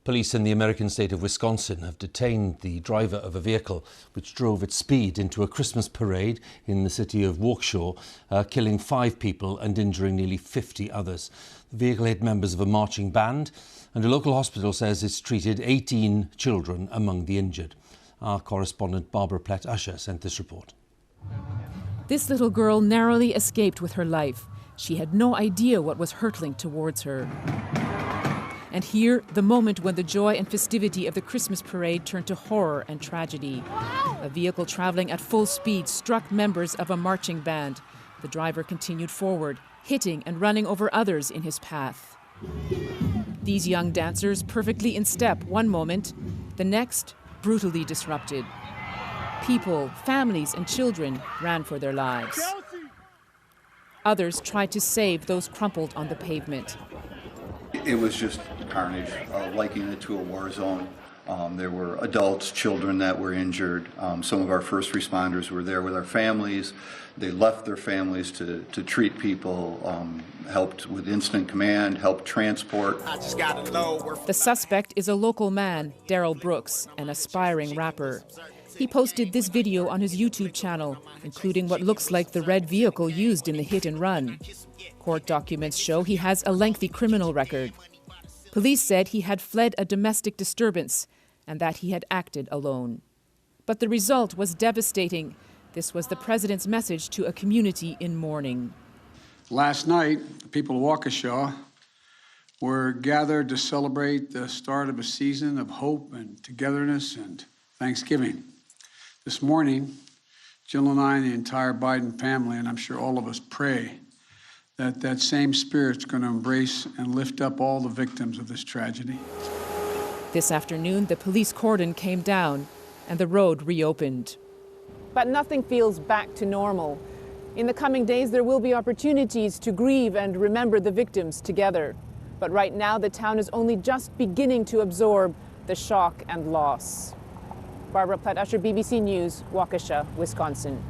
Police in the American state of Wisconsin have detained the driver of a vehicle which drove at speed into a Christmas parade in the city of Waukesha, killing 5 people and injuring nearly 50 others. The vehicle hit members of a marching band, and a local hospital says it's treated 18 children among the injured. Our correspondent Barbara Plett Usher sent this report. This little girl narrowly escaped with her life. She had no idea what was hurtling towards her. And here, the moment when the joy and festivity of the Christmas parade turned to horror and tragedy. A vehicle traveling at full speed struck members of a marching band. The driver continued forward, hitting and running over others in his path. These young dancers, perfectly in step one moment, the next, brutally disrupted. People, families, and children ran for their lives. Others tried to save those crumpled on the pavement. It was just carnage, likening it to a war zone. There were adults, children that were injured. Some of our first responders were there with our families. They left their families to treat people, helped with incident command, helped transport. I just gotta know. The suspect is a local man, Darrell Brooks, an aspiring rapper. He posted this video on his YouTube channel, including what looks like the red vehicle used in the hit and run. Court documents show he has a lengthy criminal record. Police said he had fled a domestic disturbance and that he had acted alone. But the result was devastating. This was the president's message to a community in mourning. Last night, the people of Waukesha were gathered to celebrate the start of a season of hope and togetherness and Thanksgiving. This morning, Jill and I and the entire Biden family, and I'm sure all of us, pray that that same spirit's going to embrace and lift up all the victims of this tragedy. This afternoon, the police cordon came down and the road reopened. But nothing feels back to normal. In the coming days, there will be opportunities to grieve and remember the victims together. But right now, the town is only just beginning to absorb the shock and loss. Barbara Plett Usher, BBC News, Waukesha, Wisconsin.